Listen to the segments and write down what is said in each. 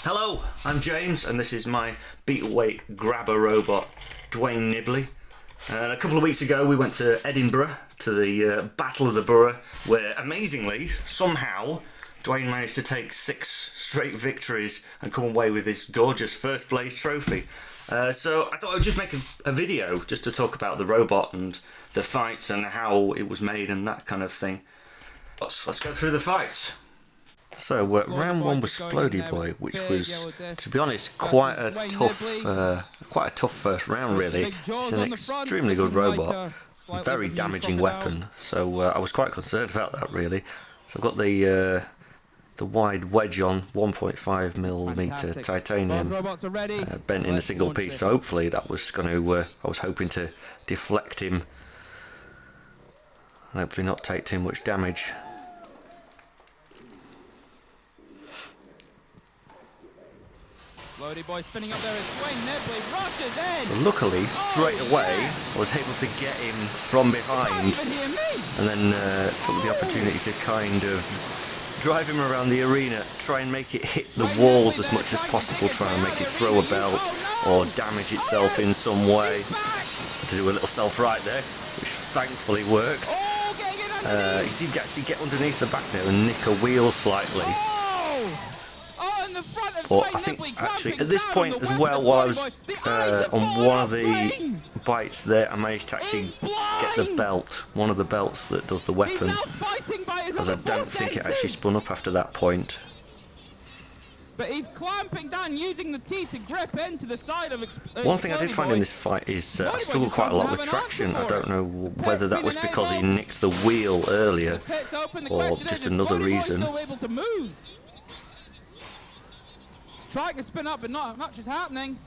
Hello, I'm James and this is my Beetleweight grabber robot, Dwayne Nibbly. And a couple of weeks ago we went to Edinburgh, to the Battle of the Burgh, where amazingly, somehow, Dwayne managed to take 6 straight victories and come away with this gorgeous first place trophy. So I thought I would just make a video just to talk about the robot and the fights and how it was made and that kind of thing. Let's go through the fights. So round 1 was Splody Boy, which was, to be honest, quite a tough first round really. It's an extremely good robot, very damaging weapon, so I was quite concerned about that really. So I've got the wide wedge on, 1.5mm titanium, bent in a single piece, so hopefully that was going to, I was hoping to deflect him and hopefully not take too much damage. Boy spinning up there as Dwayne Nibbly rushes in. Luckily, straight away, I was able to get him from behind and then took the opportunity to kind of drive him around the arena, try and make it hit the walls as much as possible, try and make it throw a belt or damage itself in some way. To do a little self-right there, which thankfully worked. He did actually get underneath the back there and nick a wheel slightly. But I think actually at this point as well, while I was on one of the bites there, I managed to actually get the belt, one of the belts that does the weapon, because I don't think it actually spun up after that point. But he's clamping down using the teeth to grip into the side of one thing I did find in this fight is I struggled quite a lot with traction. I don't know whether that was because he nicked the wheel earlier or just another reason. Trying to spin up, but not much is happening.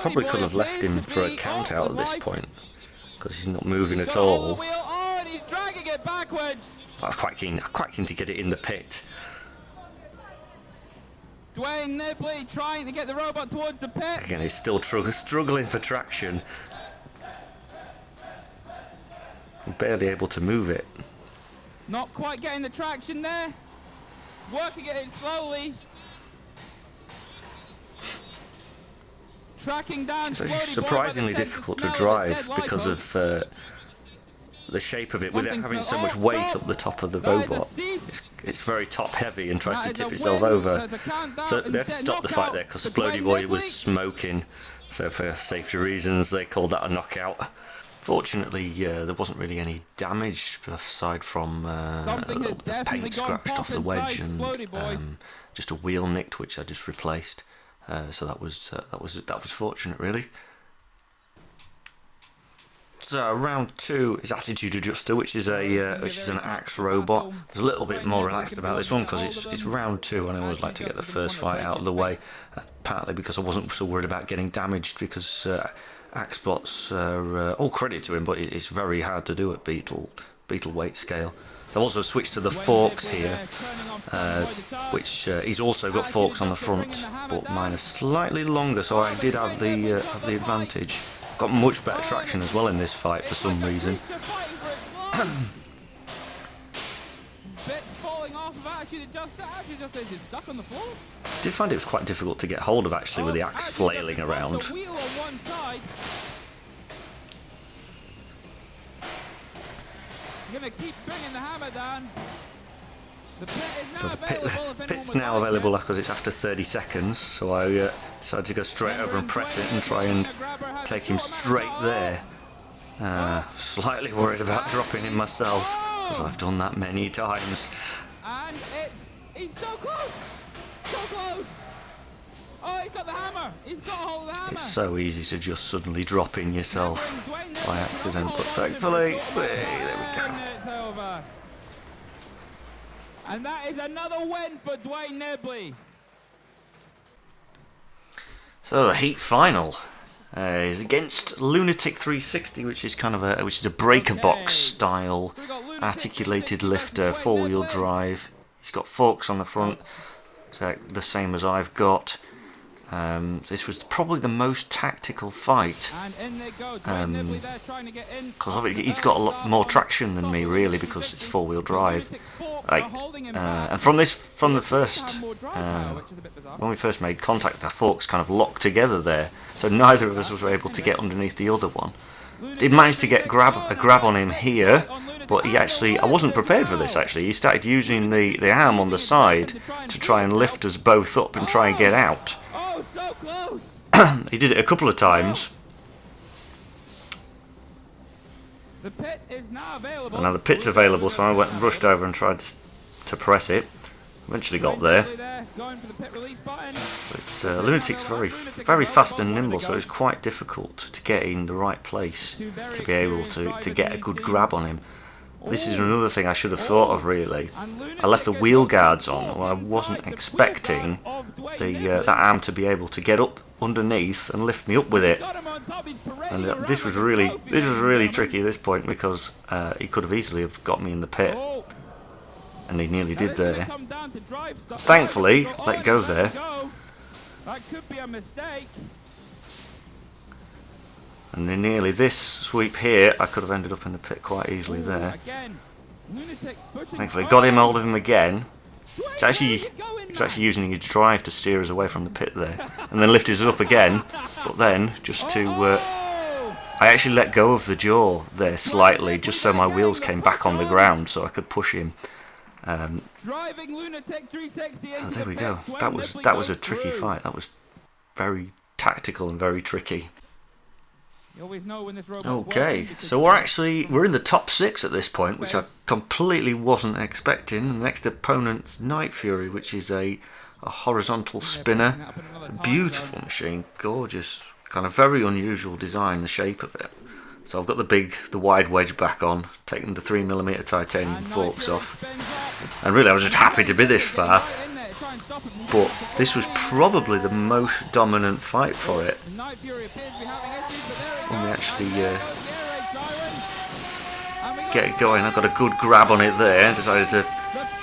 Probably could have left him for a count out at this point, because he's not moving at all. Oh, and he's dragging it backwards. I'm quite keen to get it in the pit. Dwayne Nibbly trying to get the robot towards the pit. Again, he's still struggling for traction. Barely able to move it. Not quite getting the traction there. Working at it slowly. Tracking down. It's actually surprisingly difficult to drive because of the shape of it, with it having so much weight up the top of the robot. It's very top heavy and tries to tip itself over. So they had to stop the fight there because Splody Boy was smoking. So for safety reasons, they called that a knockout. Fortunately, there wasn't really any damage aside from the paint scratched off the wedge and just a wheel nicked, which I just replaced. So that was fortunate, really. So round 2 is Attitude Adjuster, which is an axe robot. I was a little bit more relaxed about this one because it's round 2, and I always like to get the first fight out of the way. Partly because I wasn't so worried about getting damaged, because axe bots are all credit to him, but it's very hard to do at Beetleweight scale. I've also switched to the forks here, which he's also got forks on the front, but mine are slightly longer, so I did have the advantage. Got much better traction as well in this fight for some reason. Did find it was quite difficult to get hold of actually with the axe flailing around. Gonna keep bringing the hammer down. So the pit's now available because it's after 30 seconds, so I decided to go straight over and press it and try and take him straight there. Slightly worried about dropping him myself, because I've done that many times. And he's so close! So close! Oh, he's got the hammer! He's got a hold of the hammer! It's so easy to just suddenly drop in yourself by accident, but thankfully, there we go. And that is another win for Dwayne Nibbly. So the heat final is against Lunatic 360, which is a breaker box style articulated lifter, 4-wheel drive. He's got forks on the front, so the same as I've got. This was probably the most tactical fight, because he's got a lot more traction than me, really, because it's four-wheel drive. And from the first, when we first made contact, our forks kind of locked together there, so neither of us was able to get underneath the other one. Did manage to get a grab on him here, but I wasn't prepared for this actually. He started using the arm on the side to try and lift us both up and try and get out. Oh, so close! He did it a couple of times. The pit is now available. And now the pit's available, so I rushed over and tried to press it. Eventually got there. It's Lunatic's very fast and nimble, so it's quite difficult to get in the right place to be able to get a good grab on him. This is another thing I should have thought of, really. I left the wheel guards on. Well, I wasn't expecting that arm to be able to get up underneath and lift me up with it. And this was really tricky at this point, because he could have easily have got me in the pit. And he nearly did there. Thankfully, let go there. That could be a mistake. And then nearly this sweep here, I could have ended up in the pit quite easily there. Thankfully, got him hold of him again. He's actually using his drive to steer us away from the pit there, and then lifted us up again. But then, just to, I actually let go of the jaw there slightly, just so my wheels came back on the ground, so I could push him. So there we go. That was a tricky fight. That was very tactical and very tricky. Okay, so we're in the top 6 at this point, which I completely wasn't expecting. The next opponent's Night Fury, which is a horizontal spinner. A beautiful machine, gorgeous, kind of very unusual design, the shape of it. So I've got the wide wedge back on, taking the 3mm titanium forks off, and really I was just happy to be this far. But this was probably the most dominant fight for it. When we actually get it going, I got a good grab on it there, and decided to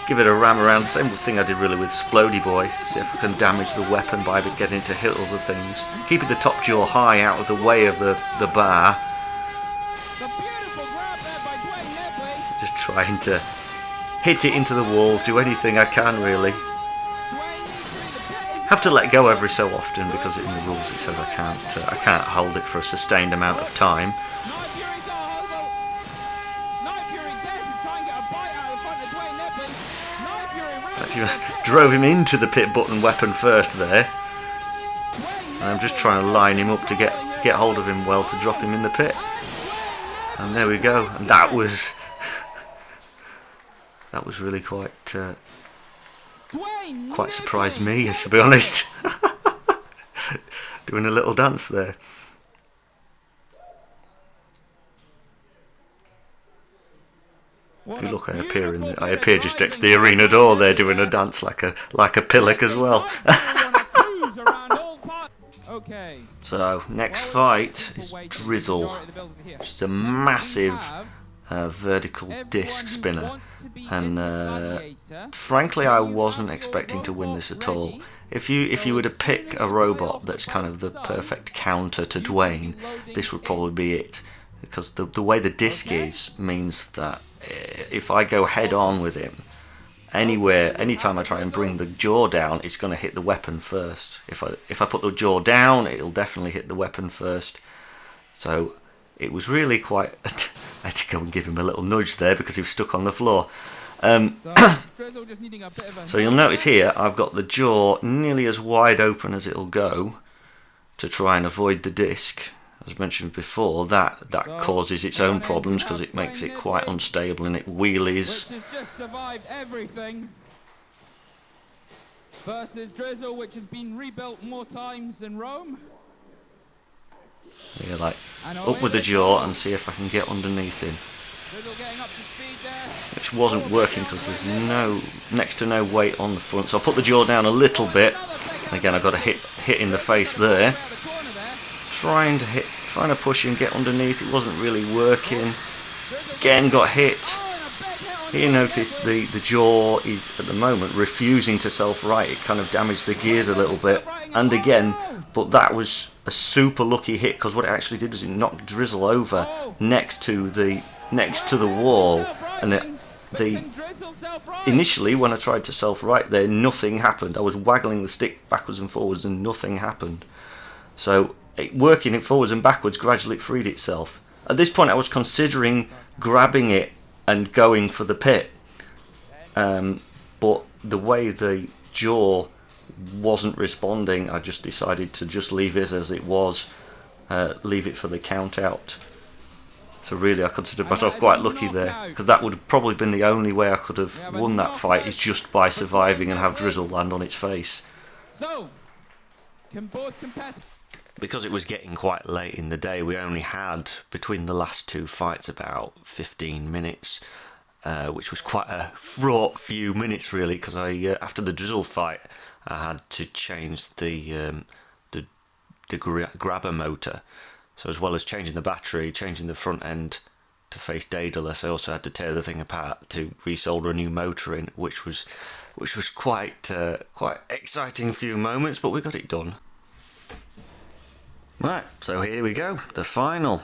give it a ram around. Same thing I did really with Splody Boy. See if I can damage the weapon by getting to hit other things. Keeping the top jaw high out of the way of the bar. Just trying to hit it into the wall, do anything I can really. Have to let go every so often, because in the rules it says I can't hold it for a sustained amount of time. Actually, drove him into the pit button weapon first there, and I'm just trying to line him up to get hold of him well to drop him in the pit. And there we go. And that was really quite surprised me, to be honest. Doing a little dance there. If you look, I appear just next to the arena door there, doing a dance like a pillock as well. So next fight is Drizzle, which is a massive vertical disc spinner, and frankly I wasn't expecting to win this at all. If you were to pick a robot that's kind of the perfect counter to Dwayne, this would probably be it, because the way the disc is means that if I go head on with him anytime I try and bring the jaw down, it's going to hit the weapon first. If I put the jaw down, it'll definitely hit the weapon first. So it was really quite I had to go and give him a little nudge there because he was stuck on the floor. So you'll notice here I've got the jaw nearly as wide open as it'll go to try and avoid the disc. As mentioned before, that causes its own problems because it makes it quite unstable and it wheelies. Which has just survived everything. Versus Drizzle, which has been rebuilt more times than Rome. Yeah, like up with the jaw and see if I can get underneath him. Which wasn't working because there's next to no weight on the front. So I'll put the jaw down a little bit. And again, I've got a hit in the face there. Trying to push him, get underneath. It wasn't really working. Again, got hit. Here, notice the jaw is at the moment refusing to self-right. It kind of damaged the gears a little bit. and again, but that was a super lucky hit, because what it actually did was it knocked Drizzle over next to the wall, and initially when I tried to self-right there, nothing happened. I was waggling the stick backwards and forwards and nothing happened. So working it forwards and backwards, gradually it freed itself. At this point I was considering grabbing it and going for the pit, but the way the jaw wasn't responding, I just decided to just leave it as it was, leave it for the count out. So really I considered myself quite lucky there, because that would have probably been the only way I could have won that fight, is just by surviving and have Drizzle land on its face. So, can both compete? Because it was getting quite late in the day, we only had, between the last two fights, about 15 minutes, which was quite a fraught few minutes really, because after the Drizzle fight I had to change the grabber motor. So as well as changing the battery, changing the front end to face Daedalus, I also had to tear the thing apart to resolder a new motor in, which was quite exciting few moments, but we got it done. Right, so here we go, the final.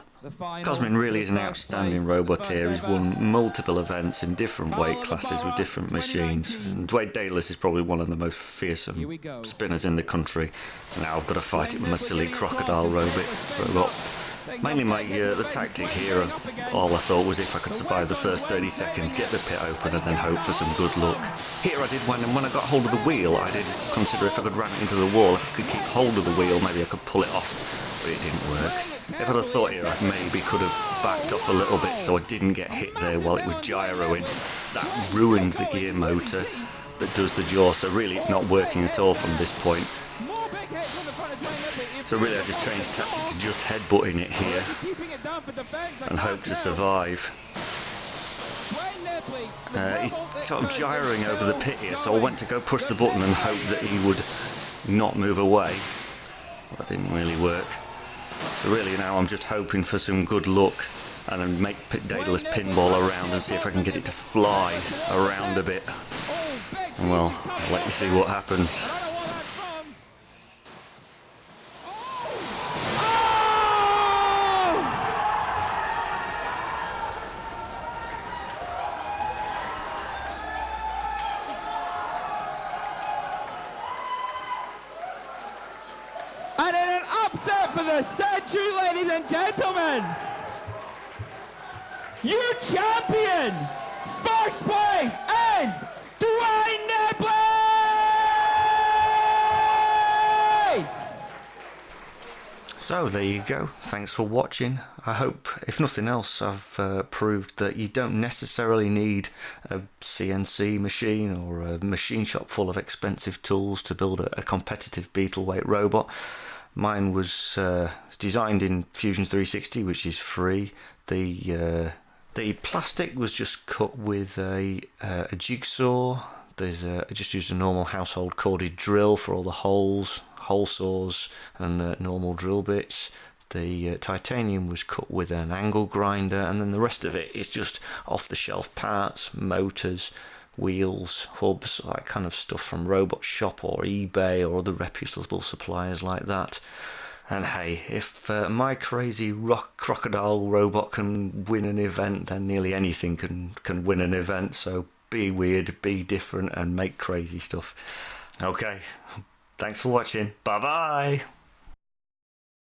Cosmin really is an outstanding robot here. He's won multiple events in different weight classes with different machines. And Dwayne Daedalus is probably one of the most fearsome spinners in the country. Now I've got to fight it with my silly crocodile robot. Mainly the tactic here, all I thought was if I could survive the first 30 seconds, get the pit open and then hope for some good luck. Here I did when I got hold of the wheel, I did consider if I could ram it into the wall, if I could keep hold of the wheel, maybe I could pull it off, but it didn't work. If I'd have thought here, I maybe could have backed off a little bit so I didn't get hit there while it was gyroing. That ruined the gear motor that does the jaw, so really it's not working at all from this point. So really I just changed tactic to just headbutting it here and hope to survive. He's sort of gyroing over the pit here, so I went to go push the button and hope that he would not move away. Well, that didn't really work. So really now I'm just hoping for some good luck and then make Daedalus pinball around and see if I can get it to fly around a bit. And well, I'll let you see what happens. And in an upset for the century, ladies and gentlemen, your champion, first place, is Dwayne Nibbly! So there you go, thanks for watching. I hope, if nothing else, I've proved that you don't necessarily need a CNC machine or a machine shop full of expensive tools to build a competitive Beetleweight robot. Mine was designed in Fusion 360, which is free. The plastic was just cut with a jigsaw. I just used a normal household corded drill for all the holes, hole saws and normal drill bits. The titanium was cut with an angle grinder, and then the rest of it is just off-the-shelf parts, motors, wheels, hubs, that kind of stuff from Robot Shop or eBay or other reputable suppliers like that. And hey, if my crazy crocodile robot can win an event, then nearly anything can win an event. So be weird, be different, and make crazy stuff. Okay, thanks for watching. Bye bye.